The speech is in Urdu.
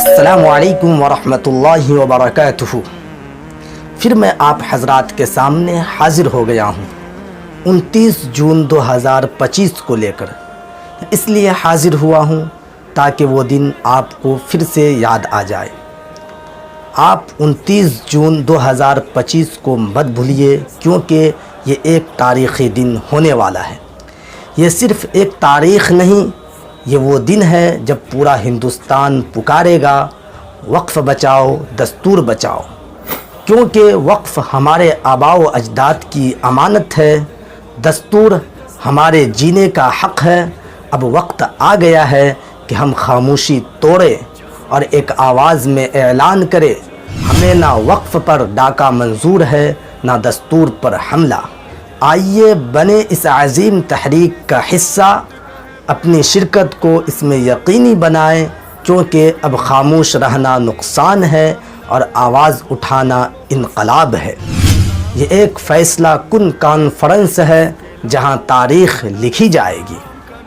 السلام علیکم ورحمۃ اللہ وبرکاتہ۔ پھر میں آپ حضرات کے سامنے حاضر ہو گیا ہوں 29 جون 2025 کو لے کر۔ اس لیے حاضر ہوا ہوں تاکہ وہ دن آپ کو پھر سے یاد آ جائے۔ آپ 29 جون 2025 کو مت بھولیے، کیونکہ یہ ایک تاریخی دن ہونے والا ہے۔ یہ صرف ایک تاریخ نہیں، یہ وہ دن ہے جب پورا ہندوستان پکارے گا وقف بچاؤ، دستور بچاؤ، کیونکہ وقف ہمارے آباء و اجداد کی امانت ہے، دستور ہمارے جینے کا حق ہے۔ اب وقت آ گیا ہے کہ ہم خاموشی توڑیں اور ایک آواز میں اعلان کریں، ہمیں نہ وقف پر ڈاکہ منظور ہے، نہ دستور پر حملہ۔ آئیے بنے اس عظیم تحریک کا حصہ، اپنی شرکت کو اس میں یقینی بنائیں، کیونکہ اب خاموش رہنا نقصان ہے اور آواز اٹھانا انقلاب ہے۔ یہ ایک فیصلہ کن کانفرنس ہے جہاں تاریخ لکھی جائے گی۔